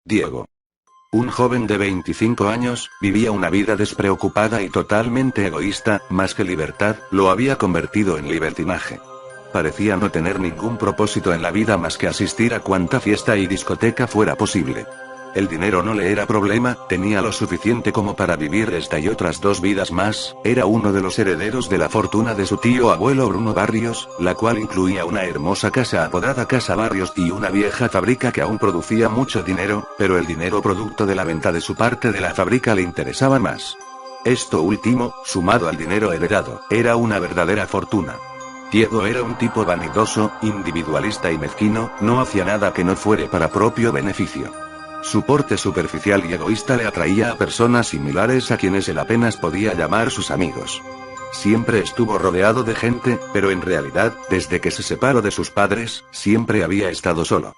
Diego. Un joven de 25 años, vivía una vida despreocupada y totalmente egoísta, más que libertad, lo había convertido en libertinaje. Parecía no tener ningún propósito en la vida más que asistir a cuanta fiesta y discoteca fuera posible. El dinero no le era problema, tenía lo suficiente como para vivir esta y otras 2 vidas más, era uno de los herederos de la fortuna de su tío abuelo Bruno Barrios, la cual incluía una hermosa casa apodada Casa Barrios y una vieja fábrica que aún producía mucho dinero, pero el dinero producto de la venta de su parte de la fábrica le interesaba más. Esto último, sumado al dinero heredado, era una verdadera fortuna. Diego era un tipo vanidoso, individualista y mezquino, no hacía nada que no fuere para propio beneficio. Su porte superficial y egoísta le atraía a personas similares a quienes él apenas podía llamar sus amigos. Siempre estuvo rodeado de gente, pero en realidad, desde que se separó de sus padres, siempre había estado solo.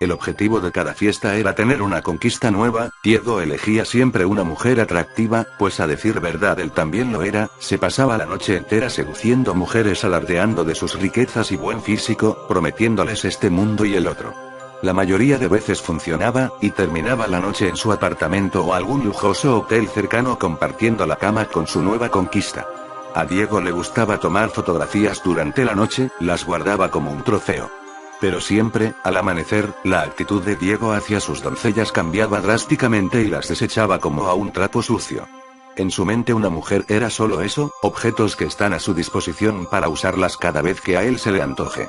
El objetivo de cada fiesta era tener una conquista nueva. Diego elegía siempre una mujer atractiva, pues a decir verdad él también lo era, se pasaba la noche entera seduciendo mujeres alardeando de sus riquezas y buen físico, prometiéndoles este mundo y el otro. La mayoría de veces funcionaba, y terminaba la noche en su apartamento o algún lujoso hotel cercano compartiendo la cama con su nueva conquista. A Diego le gustaba tomar fotografías durante la noche, las guardaba como un trofeo. Pero siempre, al amanecer, la actitud de Diego hacia sus doncellas cambiaba drásticamente y las desechaba como a un trapo sucio. En su mente una mujer era solo eso, objetos que están a su disposición para usarlas cada vez que a él se le antoje.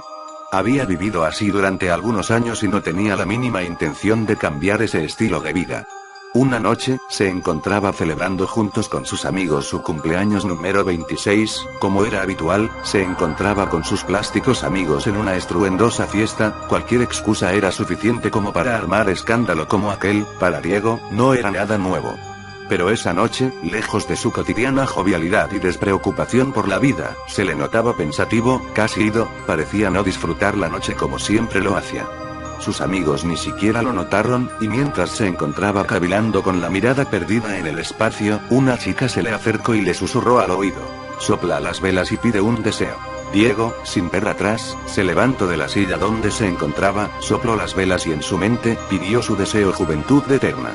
Había vivido así durante algunos años y no tenía la mínima intención de cambiar ese estilo de vida. Una noche, se encontraba celebrando juntos con sus amigos su cumpleaños número 26, como era habitual, se encontraba con sus plásticos amigos en una estruendosa fiesta, cualquier excusa era suficiente como para armar escándalo como aquel, para Diego, no era nada nuevo. Pero esa noche, lejos de su cotidiana jovialidad y despreocupación por la vida, se le notaba pensativo, casi ido, parecía no disfrutar la noche como siempre lo hacía. Sus amigos ni siquiera lo notaron, y mientras se encontraba cavilando con la mirada perdida en el espacio, una chica se le acercó y le susurró al oído: «Sopla las velas y pide un deseo». Diego, sin ver atrás, se levantó de la silla donde se encontraba, sopló las velas y en su mente, pidió su deseo: juventud eterna.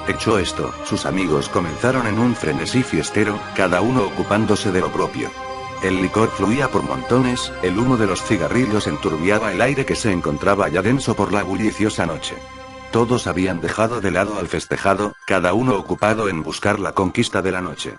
Hecho esto, sus amigos comenzaron en un frenesí fiestero, cada uno ocupándose de lo propio. El licor fluía por montones, el humo de los cigarrillos enturbiaba el aire que se encontraba ya denso por la bulliciosa noche. Todos habían dejado de lado al festejado, cada uno ocupado en buscar la conquista de la noche.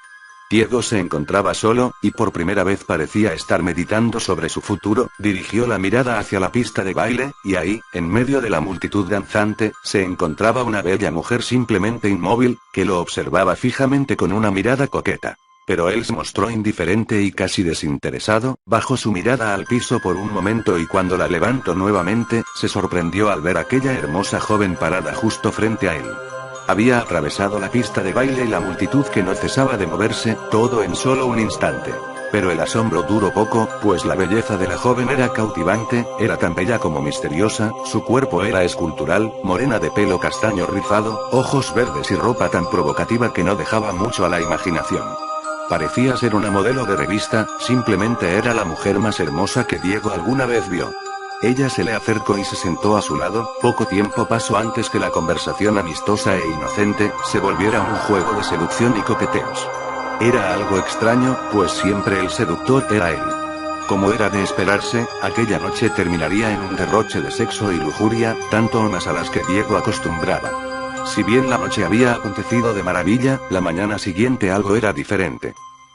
Diego se encontraba solo, y por primera vez parecía estar meditando sobre su futuro. Dirigió la mirada hacia la pista de baile, y ahí, en medio de la multitud danzante, se encontraba una bella mujer simplemente inmóvil, que lo observaba fijamente con una mirada coqueta. Pero él se mostró indiferente y casi desinteresado, bajó su mirada al piso por un momento y cuando la levantó nuevamente, se sorprendió al ver a aquella hermosa joven parada justo frente a él. Había atravesado la pista de baile y la multitud que no cesaba de moverse, todo en solo un instante. Pero el asombro duró poco, pues la belleza de la joven era cautivante, era tan bella como misteriosa, su cuerpo era escultural, morena de pelo castaño rizado, ojos verdes y ropa tan provocativa que no dejaba mucho a la imaginación. Parecía ser una modelo de revista, simplemente era la mujer más hermosa que Diego alguna vez vio. Ella se le acercó y se sentó a su lado. Poco tiempo pasó antes que la conversación amistosa e inocente se volviera un juego de seducción y coqueteos. Era algo extraño, pues siempre el seductor era él. Como era de esperarse, aquella noche terminaría en un derroche de sexo y lujuria, tanto o más a las que Diego acostumbraba. Si bien la noche había acontecido de maravilla, la mañana siguiente algo era diferente.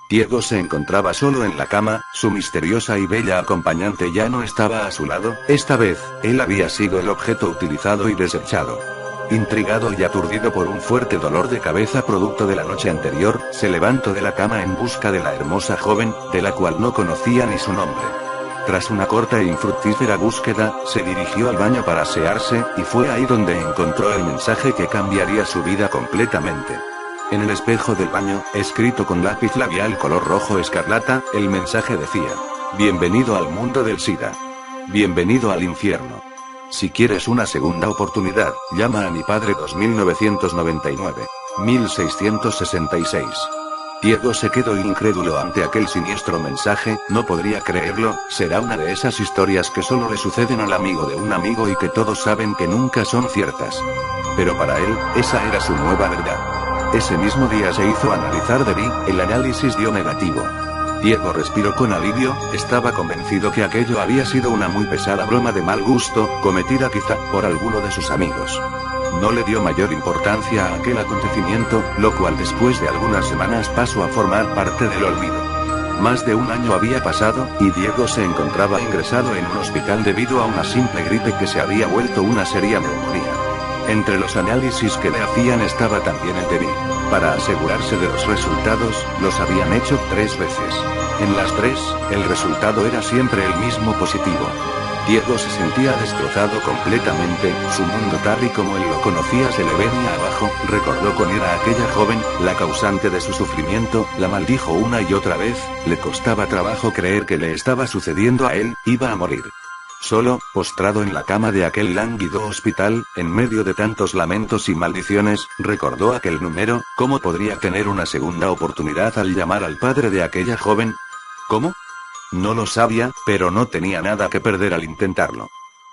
Diego se encontraba solo en la cama, su misteriosa y bella acompañante ya no estaba a su lado. Esta vez, él había sido el objeto utilizado y desechado. Intrigado y aturdido por un fuerte dolor de cabeza producto de la noche anterior, se levantó de la cama en busca de la hermosa joven, de la cual no conocía ni su nombre. Tras una corta e infructífera búsqueda, se dirigió al baño para asearse, y fue ahí donde encontró el mensaje que cambiaría su vida completamente. En el espejo del baño, escrito con lápiz labial color rojo escarlata, el mensaje decía: «Bienvenido al mundo del SIDA. Bienvenido al infierno. Si quieres una segunda oportunidad, llama a mi padre 2999. 1666». Diego se quedó incrédulo ante aquel siniestro mensaje, no podría creerlo, será una de esas historias que solo le suceden al amigo de un amigo y que todos saben que nunca son ciertas. Pero para él, esa era su nueva verdad. Ese mismo día se hizo analizar de Dee, el análisis dio negativo. Diego respiró con alivio, estaba convencido que aquello había sido una muy pesada broma de mal gusto, cometida quizá por alguno de sus amigos. No le dio mayor importancia a aquel acontecimiento, lo cual después de algunas semanas pasó a formar parte del olvido. Más de un año había pasado, y Diego se encontraba ingresado en un hospital debido a una simple gripe que se había vuelto una seria neumonía. Entre los análisis que le hacían estaba también el de Dee. Para asegurarse de los resultados, los habían hecho 3 veces. En las 3, el resultado era siempre el mismo positivo. Diego se sentía destrozado completamente, su mundo tal y como él lo conocía se le venía abajo, recordó con ira a aquella joven, la causante de su sufrimiento, la maldijo una y otra vez, le costaba trabajo creer que le estaba sucediendo a él, iba a morir. Solo, postrado en la cama de aquel lánguido hospital, en medio de tantos lamentos y maldiciones, recordó aquel número, ¿cómo podría tener una segunda oportunidad al llamar al padre de aquella joven? ¿Cómo? No lo sabía, pero no tenía nada que perder al intentarlo.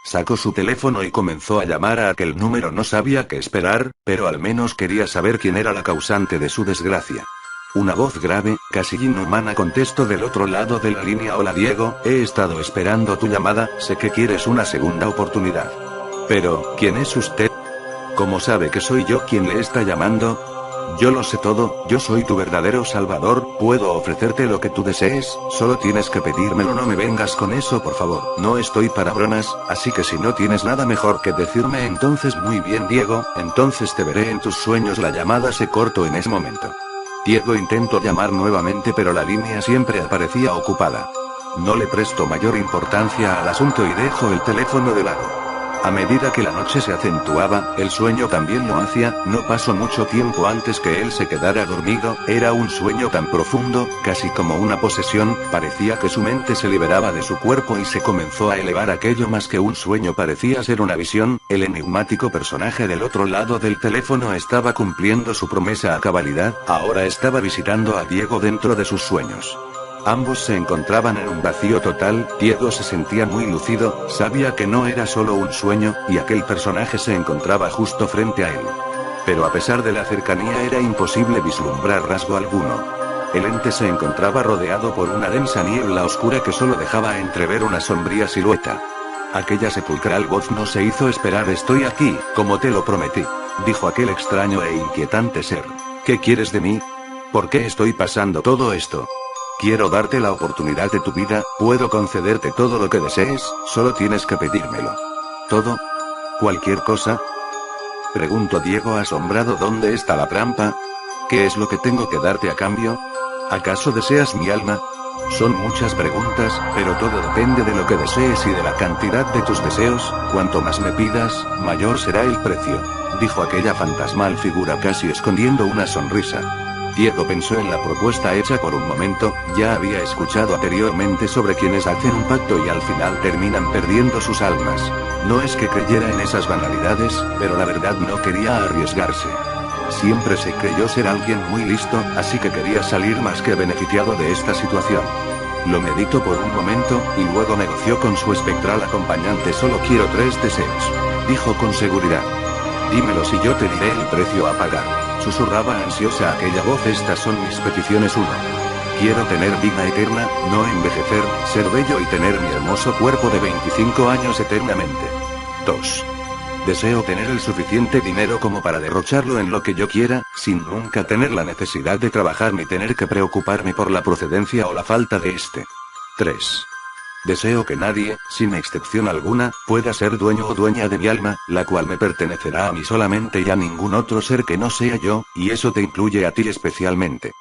Sacó su teléfono y comenzó a llamar a aquel número. No sabía qué esperar, pero al menos quería saber quién era la causante de su desgracia. Una voz grave, casi inhumana contestó del otro lado de la línea: hola Diego, he estado esperando tu llamada, sé que quieres una segunda oportunidad. Pero, ¿quién es usted? ¿Cómo sabe que soy yo quien le está llamando? Yo lo sé todo, yo soy tu verdadero salvador, puedo ofrecerte lo que tú desees, solo tienes que pedírmelo. No me vengas con eso por favor, no estoy para bromas, así que si no tienes nada mejor que decirme entonces muy bien Diego, entonces te veré en tus sueños. La llamada se cortó en ese momento. Diego intentó llamar nuevamente pero la línea siempre aparecía ocupada. No le prestó mayor importancia al asunto y dejó el teléfono de lado. A medida que la noche se acentuaba, el sueño también lo hacía, no pasó mucho tiempo antes que él se quedara dormido, era un sueño tan profundo, casi como una posesión, parecía que su mente se liberaba de su cuerpo y se comenzó a elevar. Aquello más que un sueño parecía ser una visión, el enigmático personaje del otro lado del teléfono estaba cumpliendo su promesa a cabalidad, ahora estaba visitando a Diego dentro de sus sueños. Ambos se encontraban en un vacío total, Diego se sentía muy lúcido, sabía que no era solo un sueño, y aquel personaje se encontraba justo frente a él. Pero a pesar de la cercanía era imposible vislumbrar rasgo alguno. El ente se encontraba rodeado por una densa niebla oscura que solo dejaba entrever una sombría silueta. Aquella sepulcral voz no se hizo esperar. Estoy aquí, como te lo prometí, dijo aquel extraño e inquietante ser. ¿Qué quieres de mí? ¿Por qué estoy pasando todo esto? Quiero darte la oportunidad de tu vida, puedo concederte todo lo que desees, solo tienes que pedírmelo. ¿Todo? ¿Cualquier cosa? Preguntó Diego asombrado. ¿Dónde está la trampa? ¿Qué es lo que tengo que darte a cambio? ¿Acaso deseas mi alma? Son muchas preguntas, pero todo depende de lo que desees y de la cantidad de tus deseos. Cuanto más me pidas, mayor será el precio, dijo aquella fantasmal figura casi escondiendo una sonrisa. Diego pensó en la propuesta hecha por un momento, ya había escuchado anteriormente sobre quienes hacen un pacto y al final terminan perdiendo sus almas. No es que creyera en esas banalidades, pero la verdad no quería arriesgarse. Siempre se creyó ser alguien muy listo, así que quería salir más que beneficiado de esta situación. Lo meditó por un momento, y luego negoció con su espectral acompañante. Solo quiero 3 deseos, dijo con seguridad. Dímelos y yo te diré el precio a pagar, susurraba ansiosa aquella voz. Estas son mis peticiones. 1. Quiero tener vida eterna, no envejecer, ser bello y tener mi hermoso cuerpo de 25 años eternamente. 2. Deseo tener el suficiente dinero como para derrocharlo en lo que yo quiera, sin nunca tener la necesidad de trabajar ni tener que preocuparme por la procedencia o la falta de este. 3. Deseo que nadie, sin excepción alguna, pueda ser dueño o dueña de mi alma, la cual me pertenecerá a mí solamente y a ningún otro ser que no sea yo, y eso te incluye a ti especialmente.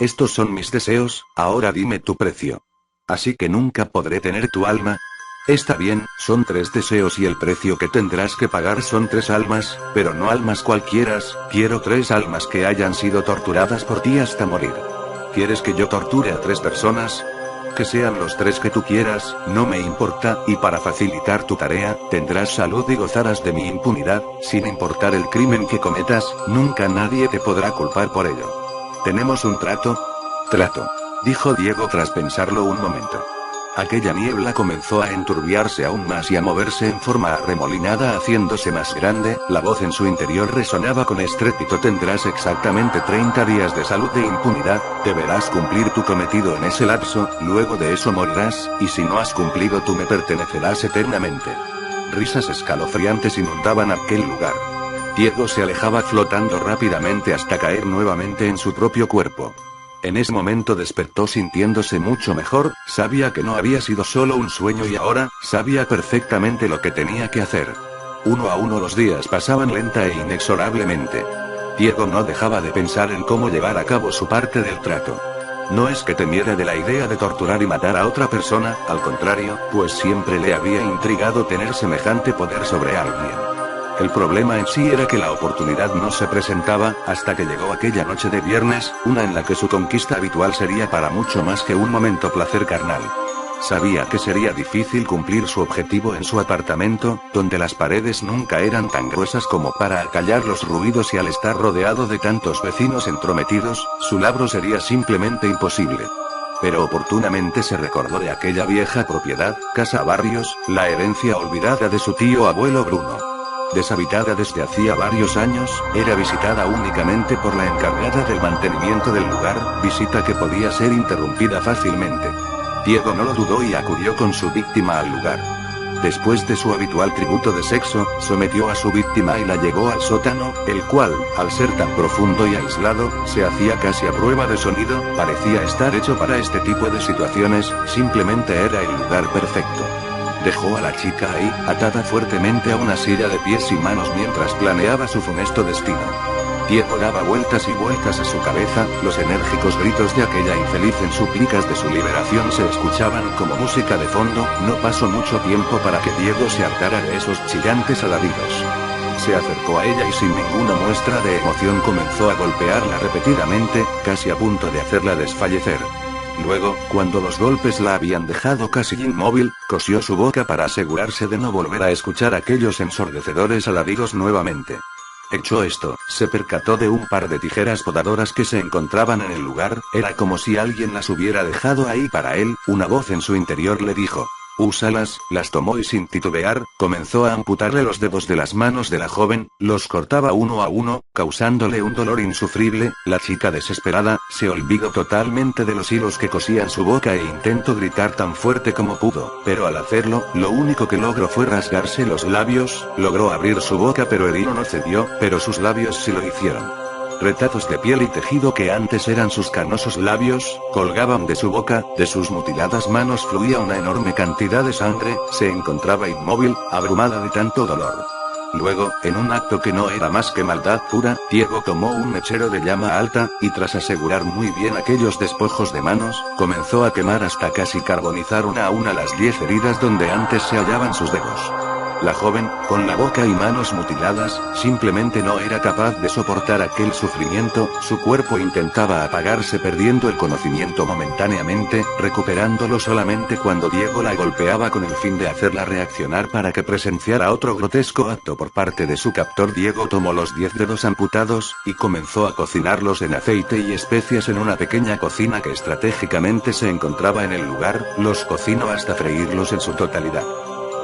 Estos son mis deseos, ahora dime tu precio. Así que nunca podré tener tu alma. Está bien, son 3 deseos y el precio que tendrás que pagar son 3 almas, pero no almas cualquieras, quiero 3 almas que hayan sido torturadas por ti hasta morir. ¿Quieres que yo torture a 3 personas? Que sean los 3 que tú quieras, no me importa, y para facilitar tu tarea, tendrás salud y gozarás de mi impunidad, sin importar el crimen que cometas, nunca nadie te podrá culpar por ello. ¿Tenemos un trato? Trato, dijo Diego tras pensarlo un momento. Aquella niebla comenzó a enturbiarse aún más y a moverse en forma arremolinada haciéndose más grande, la voz en su interior resonaba con estrépito: tendrás exactamente 30 días de salud e impunidad, deberás cumplir tu cometido en ese lapso, luego de eso morirás, y si no has cumplido tú me pertenecerás eternamente. Risas escalofriantes inundaban aquel lugar. Diego se alejaba flotando rápidamente hasta caer nuevamente en su propio cuerpo. En ese momento despertó sintiéndose mucho mejor, sabía que no había sido solo un sueño y ahora, sabía perfectamente lo que tenía que hacer. Uno a uno los días pasaban lenta e inexorablemente. Diego no dejaba de pensar en cómo llevar a cabo su parte del trato. No es que temiera de la idea de torturar y matar a otra persona, al contrario, pues siempre le había intrigado tener semejante poder sobre alguien. El problema en sí era que la oportunidad no se presentaba, hasta que llegó aquella noche de viernes, una en la que su conquista habitual sería para mucho más que un momento placer carnal. Sabía que sería difícil cumplir su objetivo en su apartamento, donde las paredes nunca eran tan gruesas como para acallar los ruidos y al estar rodeado de tantos vecinos entrometidos, su labor sería simplemente imposible. Pero oportunamente se recordó de aquella vieja propiedad, Casa Barrios, la herencia olvidada de su tío abuelo Bruno. Deshabitada desde hacía varios años, era visitada únicamente por la encargada del mantenimiento del lugar, visita que podía ser interrumpida fácilmente. Diego no lo dudó y acudió con su víctima al lugar. Después de su habitual tributo de sexo, sometió a su víctima y la llevó al sótano, el cual, al ser tan profundo y aislado, se hacía casi a prueba de sonido, parecía estar hecho para este tipo de situaciones, simplemente era el lugar perfecto. Dejó a la chica ahí, atada fuertemente a una silla de pies y manos mientras planeaba su funesto destino. Diego daba vueltas y vueltas a su cabeza, los enérgicos gritos de aquella infeliz en súplicas de su liberación se escuchaban como música de fondo. No pasó mucho tiempo para que Diego se hartara de esos chillantes alaridos. Se acercó a ella y sin ninguna muestra de emoción comenzó a golpearla repetidamente, casi a punto de hacerla desfallecer. Luego, cuando los golpes la habían dejado casi inmóvil, cosió su boca para asegurarse de no volver a escuchar aquellos ensordecedores alaridos nuevamente. Hecho esto, se percató de un par de tijeras podadoras que se encontraban en el lugar, era como si alguien las hubiera dejado ahí para él. Una voz en su interior le dijo: úsalas, las tomó y sin titubear, comenzó a amputarle los dedos de las manos de la joven, los cortaba uno a uno, causándole un dolor insufrible. La chica desesperada, se olvidó totalmente de los hilos que cosían su boca e intentó gritar tan fuerte como pudo, pero al hacerlo, lo único que logró fue rasgarse los labios. Logró abrir su boca pero el hilo no cedió, pero sus labios sí lo hicieron. Retazos de piel y tejido que antes eran sus canosos labios, colgaban de su boca, de sus mutiladas manos fluía una enorme cantidad de sangre, se encontraba inmóvil, abrumada de tanto dolor. Luego, en un acto que no era más que maldad pura, Diego tomó un mechero de llama alta, y tras asegurar muy bien aquellos despojos de manos, comenzó a quemar hasta casi carbonizar una a una las 10 heridas donde antes se hallaban sus dedos. La joven, con la boca y manos mutiladas, simplemente no era capaz de soportar aquel sufrimiento, su cuerpo intentaba apagarse perdiendo el conocimiento momentáneamente, recuperándolo solamente cuando Diego la golpeaba con el fin de hacerla reaccionar para que presenciara otro grotesco acto por parte de su captor. Diego tomó los 10 dedos amputados, y comenzó a cocinarlos en aceite y especias en una pequeña cocina que estratégicamente se encontraba en el lugar, los cocinó hasta freírlos en su totalidad.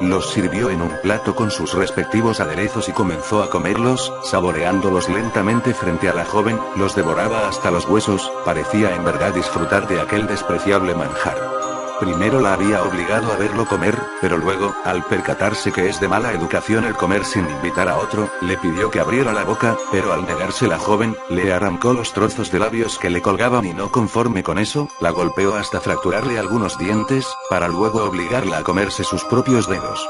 Los sirvió en un plato con sus respectivos aderezos y comenzó a comerlos, saboreándolos lentamente frente a la joven, los devoraba hasta los huesos, parecía en verdad disfrutar de aquel despreciable manjar. Primero la había obligado a verlo comer, pero luego, al percatarse que es de mala educación el comer sin invitar a otro, le pidió que abriera la boca, pero al negarse la joven, le arrancó los trozos de labios que le colgaban y no conforme con eso, la golpeó hasta fracturarle algunos dientes, para luego obligarla a comerse sus propios dedos.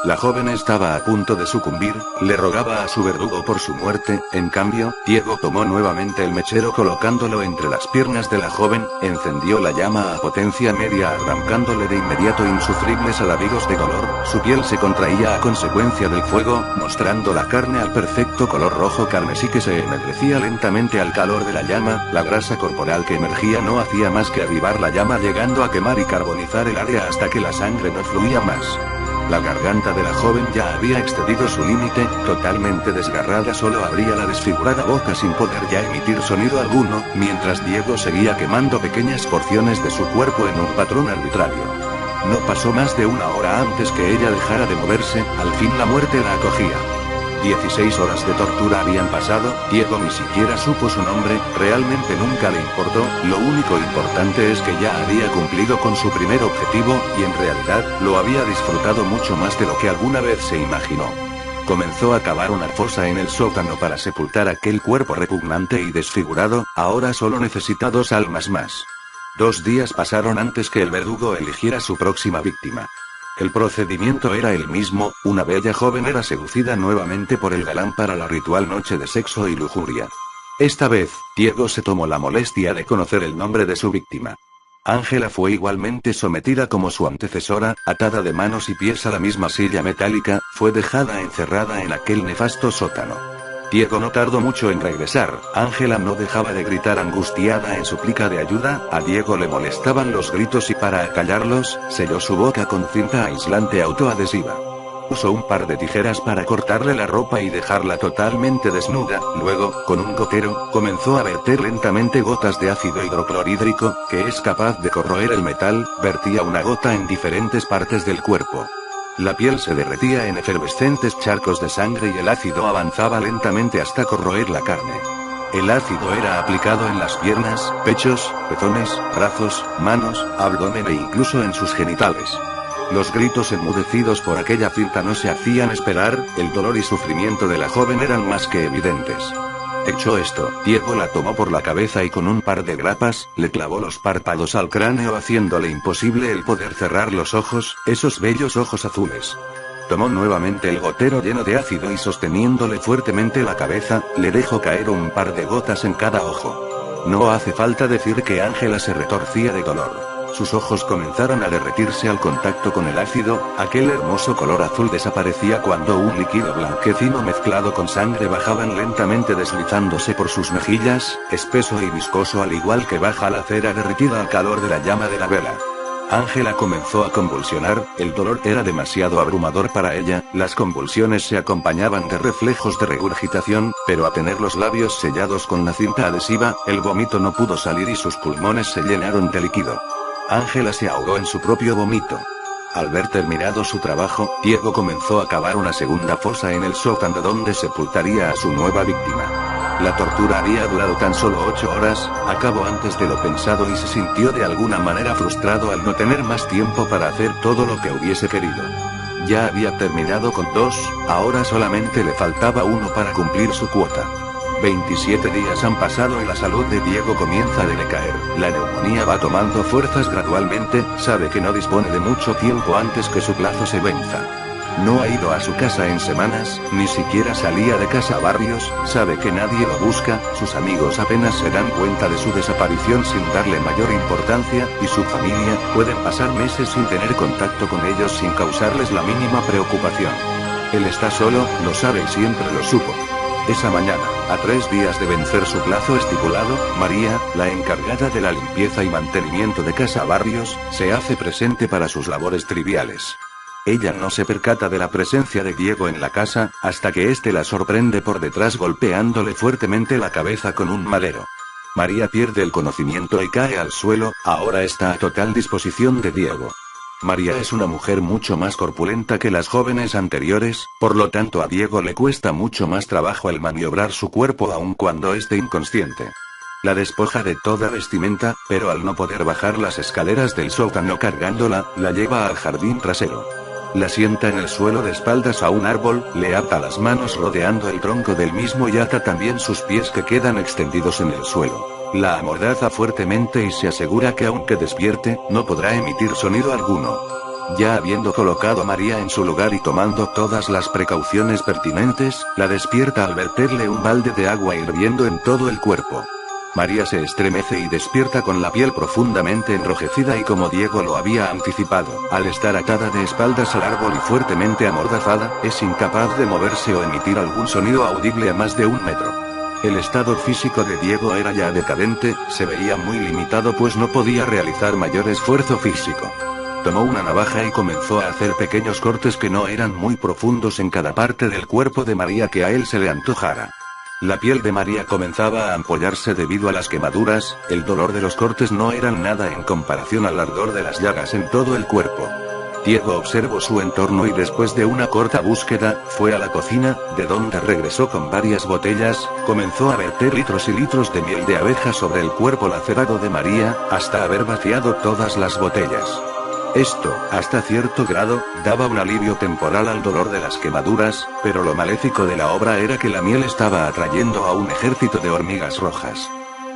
La joven estaba a punto de sucumbir, le rogaba a su verdugo por su muerte. En cambio, Diego tomó nuevamente el mechero colocándolo entre las piernas de la joven, encendió la llama a potencia media arrancándole de inmediato insufribles alaridos de dolor, su piel se contraía a consecuencia del fuego, mostrando la carne al perfecto color rojo carmesí que se ennegrecía lentamente al calor de la llama. La grasa corporal que emergía no hacía más que avivar la llama llegando a quemar y carbonizar el área hasta que la sangre no fluía más. La garganta de la joven ya había excedido su límite, totalmente desgarrada solo abría la desfigurada boca sin poder ya emitir sonido alguno, mientras Diego seguía quemando pequeñas porciones de su cuerpo en un patrón arbitrario. No pasó más de una hora antes que ella dejara de moverse, al fin la muerte la acogía. 16 horas de tortura habían pasado, Diego ni siquiera supo su nombre, realmente nunca le importó, lo único importante es que ya había cumplido con su primer objetivo, y en realidad, lo había disfrutado mucho más de lo que alguna vez se imaginó. Comenzó a cavar una fosa en el sótano para sepultar aquel cuerpo repugnante y desfigurado, ahora solo necesita 2 almas más. 2 días pasaron antes que el verdugo eligiera su próxima víctima. El procedimiento era el mismo, una bella joven era seducida nuevamente por el galán para la ritual noche de sexo y lujuria. Esta vez, Diego se tomó la molestia de conocer el nombre de su víctima. Ángela fue igualmente sometida como su antecesora, atada de manos y pies a la misma silla metálica, fue dejada encerrada en aquel nefasto sótano. Diego no tardó mucho en regresar, Ángela no dejaba de gritar angustiada en súplica de ayuda, a Diego le molestaban los gritos y para acallarlos, selló su boca con cinta aislante autoadhesiva. Usó un par de tijeras para cortarle la ropa y dejarla totalmente desnuda, luego, con un gotero, comenzó a verter lentamente gotas de ácido hidroclorhídrico, que es capaz de corroer el metal, vertía una gota en diferentes partes del cuerpo. La piel se derretía en efervescentes charcos de sangre y el ácido avanzaba lentamente hasta corroer la carne. El ácido era aplicado en las piernas, pechos, pezones, brazos, manos, abdomen e incluso en sus genitales. Los gritos enmudecidos por aquella cinta no se hacían esperar, el dolor y sufrimiento de la joven eran más que evidentes. Hecho esto, Diego la tomó por la cabeza y con un par de grapas, le clavó los párpados al cráneo haciéndole imposible el poder cerrar los ojos, esos bellos ojos azules. Tomó nuevamente el gotero lleno de ácido y sosteniéndole fuertemente la cabeza, le dejó caer un par de gotas en cada ojo. No hace falta decir que Ángela se retorcía de dolor. Sus ojos comenzaron a derretirse al contacto con el ácido, aquel hermoso color azul desaparecía cuando un líquido blanquecino mezclado con sangre bajaban lentamente deslizándose por sus mejillas, espeso y viscoso al igual que baja la cera derretida al calor de la llama de la vela. Ángela comenzó a convulsionar, el dolor era demasiado abrumador para ella, las convulsiones se acompañaban de reflejos de regurgitación, pero a tener los labios sellados con la cinta adhesiva, el vómito no pudo salir y sus pulmones se llenaron de líquido. Ángela se ahogó en su propio vómito. Al ver terminado su trabajo, Diego comenzó a cavar una segunda fosa en el sótano donde sepultaría a su nueva víctima. La tortura había durado tan solo 8 horas, acabó antes de lo pensado y se sintió de alguna manera frustrado al no tener más tiempo para hacer todo lo que hubiese querido. Ya había terminado con 2, ahora solamente le faltaba 1 para cumplir su cuota. 27 días han pasado y la salud de Diego comienza a decaer, la neumonía va tomando fuerzas gradualmente, sabe que no dispone de mucho tiempo antes que su plazo se venza. No ha ido a su casa en semanas, ni siquiera salía de casa a Barrios, sabe que nadie lo busca, sus amigos apenas se dan cuenta de su desaparición sin darle mayor importancia, y su familia, pueden pasar meses sin tener contacto con ellos sin causarles la mínima preocupación. Él está solo, lo sabe y siempre lo supo. Esa mañana, a 3 días de vencer su plazo estipulado, María, la encargada de la limpieza y mantenimiento de Casa Barrios, se hace presente para sus labores triviales. Ella no se percata de la presencia de Diego en la casa, hasta que éste la sorprende por detrás golpeándole fuertemente la cabeza con un madero. María pierde el conocimiento y cae al suelo, ahora está a total disposición de Diego. María es una mujer mucho más corpulenta que las jóvenes anteriores, por lo tanto a Diego le cuesta mucho más trabajo el maniobrar su cuerpo aun cuando esté inconsciente. La despoja de toda vestimenta, pero al no poder bajar las escaleras del sótano cargándola, la lleva al jardín trasero. La sienta en el suelo de espaldas a un árbol, le ata las manos rodeando el tronco del mismo y ata también sus pies que quedan extendidos en el suelo. La amordaza fuertemente y se asegura que aunque despierte, no podrá emitir sonido alguno. Ya habiendo colocado a María en su lugar y tomando todas las precauciones pertinentes, la despierta al verterle un balde de agua hirviendo en todo el cuerpo. María se estremece y despierta con la piel profundamente enrojecida y como Diego lo había anticipado, al estar atada de espaldas al árbol y fuertemente amordazada, es incapaz de moverse o emitir algún sonido audible a más de 1 metro. El estado físico de Diego era ya decadente, se veía muy limitado pues no podía realizar mayor esfuerzo físico. tomó una navaja y comenzó a hacer pequeños cortes que no eran muy profundos en cada parte del cuerpo de María que a él se le antojara. La piel de María comenzaba a ampollarse debido a las quemaduras, el dolor de los cortes no eran nada en comparación al ardor de las llagas en todo el cuerpo. Diego observó su entorno y después de una corta búsqueda, fue a la cocina, de donde regresó con varias botellas, comenzó a verter litros y litros de miel de abeja sobre el cuerpo lacerado de María, hasta haber vaciado todas las botellas. Esto, hasta cierto grado, daba un alivio temporal al dolor de las quemaduras, pero lo maléfico de la obra era que la miel estaba atrayendo a un ejército de hormigas rojas.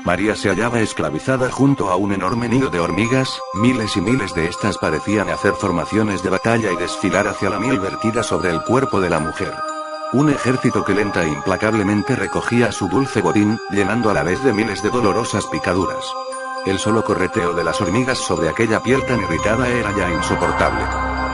María se hallaba esclavizada junto a un enorme nido de hormigas, miles y miles de estas parecían hacer formaciones de batalla y desfilar hacia la miel vertida sobre el cuerpo de la mujer. Un ejército que lenta e implacablemente recogía su dulce botín, llenando a la vez de miles de dolorosas picaduras. El solo correteo de las hormigas sobre aquella piel tan irritada era ya insoportable.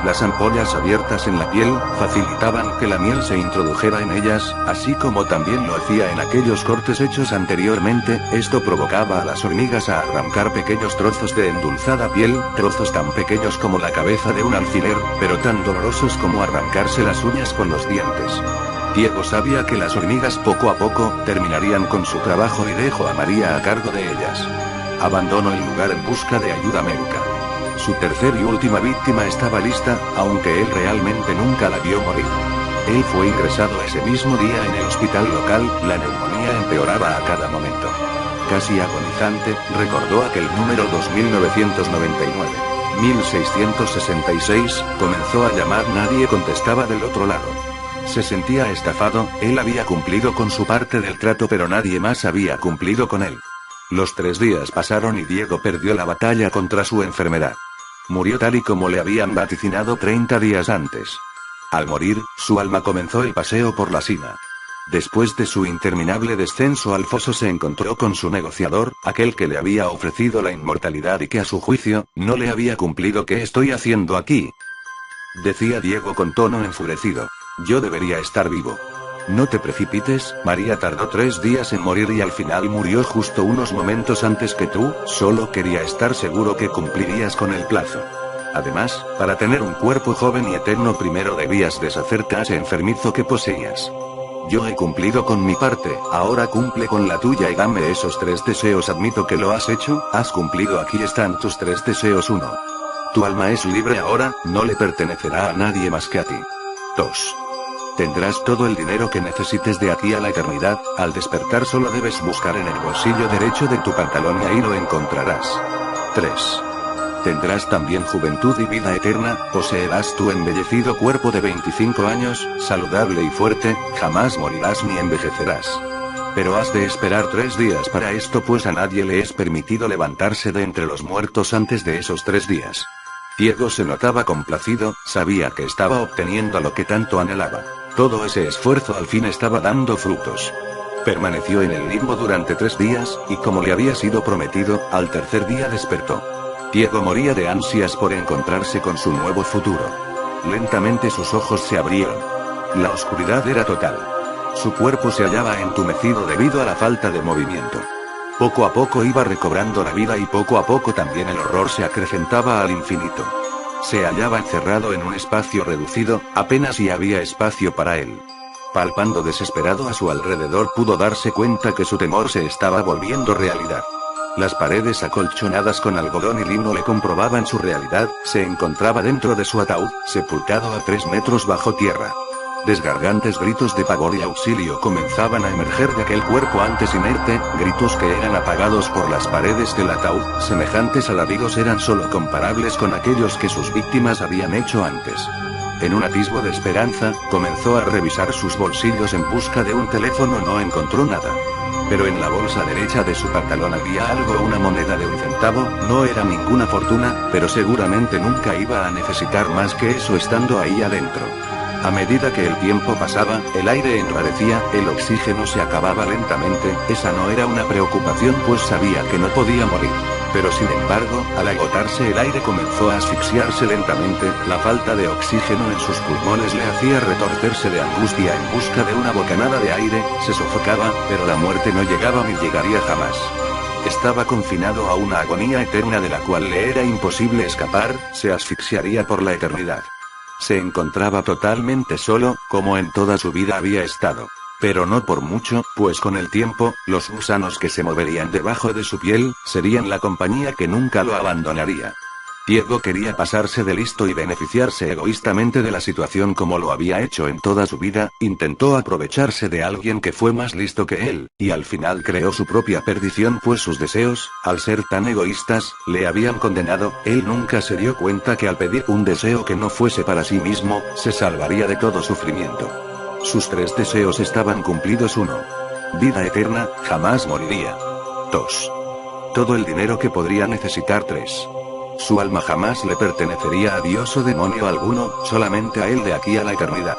Las ampollas abiertas en la piel facilitaban que la miel se introdujera en ellas, así como también lo hacía en aquellos cortes hechos anteriormente. Esto provocaba a las hormigas a arrancar pequeños trozos de endulzada piel, trozos tan pequeños como la cabeza de un alfiler, pero tan dolorosos como arrancarse las uñas con los dientes. Diego sabía que las hormigas poco a poco terminarían con su trabajo y dejó a María a cargo de ellas. Abandonó el lugar en busca de ayuda médica. Su tercer y última víctima estaba lista, aunque él realmente nunca la vio morir. Él fue ingresado ese mismo día en el hospital local, la neumonía empeoraba a cada momento. Casi agonizante, recordó aquel número 2999. 1666, comenzó a llamar, nadie contestaba del otro lado. Se sentía estafado, él había cumplido con su parte del trato pero nadie más había cumplido con él. Los 3 días pasaron y Diego perdió la batalla contra su enfermedad. Murió tal y como le habían vaticinado 30 días antes. Al morir, su alma comenzó el paseo por la sima. Después de su interminable descenso al foso se encontró con su negociador, aquel que le había ofrecido la inmortalidad y que a su juicio, no le había cumplido. ¿Qué estoy haciendo aquí?, decía Diego con tono enfurecido. Yo debería estar vivo. No te precipites, María tardó 3 días en morir y al final murió justo unos momentos antes que tú, solo quería estar seguro que cumplirías con el plazo. Además, para tener un cuerpo joven y eterno primero debías deshacerte a ese enfermizo que poseías. Yo he cumplido con mi parte, ahora cumple con la tuya y dame esos 3 deseos. Admito que lo has hecho, has cumplido, aquí están tus 3 deseos. 1. Tu alma es libre ahora, no le pertenecerá a nadie más que a ti. 2. Tendrás todo el dinero que necesites de aquí a la eternidad, al despertar solo debes buscar en el bolsillo derecho de tu pantalón y ahí lo encontrarás. 3. Tendrás también juventud y vida eterna, poseerás tu embellecido cuerpo de 25 años, saludable y fuerte, jamás morirás ni envejecerás. Pero has de esperar 3 días para esto, pues a nadie le es permitido levantarse de entre los muertos antes de esos 3 días. Diego se notaba complacido, sabía que estaba obteniendo lo que tanto anhelaba. Todo ese esfuerzo al fin estaba dando frutos. Permaneció en el limbo durante 3 días, y como le había sido prometido, al tercer día despertó. Diego moría de ansias por encontrarse con su nuevo futuro. Lentamente sus ojos se abrieron. La oscuridad era total. Su cuerpo se hallaba entumecido debido a la falta de movimiento. Poco a poco iba recobrando la vida y poco a poco también el horror se acrecentaba al infinito. Se hallaba encerrado en un espacio reducido, apenas si había espacio para él. Palpando desesperado a su alrededor pudo darse cuenta que su temor se estaba volviendo realidad. Las paredes acolchonadas con algodón y lino le comprobaban su realidad, se encontraba dentro de su ataúd, sepultado a 3 metros bajo tierra. Desgargantes gritos de pavor y auxilio comenzaban a emerger de aquel cuerpo antes inerte, gritos que eran apagados por las paredes del ataúd, semejantes alaridos eran solo comparables con aquellos que sus víctimas habían hecho antes. En un atisbo de esperanza, comenzó a revisar sus bolsillos en busca de un teléfono, no encontró nada. Pero en la bolsa derecha de su pantalón había algo, una moneda de 1 centavo, no era ninguna fortuna, pero seguramente nunca iba a necesitar más que eso estando ahí adentro. A medida que el tiempo pasaba, el aire enrarecía, el oxígeno se acababa lentamente, esa no era una preocupación pues sabía que no podía morir. Pero sin embargo, al agotarse el aire comenzó a asfixiarse lentamente, la falta de oxígeno en sus pulmones le hacía retorcerse de angustia en busca de una bocanada de aire, se sofocaba, pero la muerte no llegaba ni llegaría jamás. Estaba confinado a una agonía eterna de la cual le era imposible escapar, se asfixiaría por la eternidad. Se encontraba totalmente solo, como en toda su vida había estado. Pero no por mucho, pues con el tiempo, los gusanos que se moverían debajo de su piel, serían la compañía que nunca lo abandonaría. Diego quería pasarse de listo y beneficiarse egoístamente de la situación como lo había hecho en toda su vida, intentó aprovecharse de alguien que fue más listo que él, y al final creó su propia perdición pues sus deseos, al ser tan egoístas, le habían condenado. Él nunca se dio cuenta que al pedir un deseo que no fuese para sí mismo, se salvaría de todo sufrimiento. Sus 3 deseos estaban cumplidos. 1. Vida eterna, jamás moriría. 2. Todo el dinero que podría necesitar. 3. Su alma jamás le pertenecería a Dios o demonio alguno, solamente a él de aquí a la eternidad.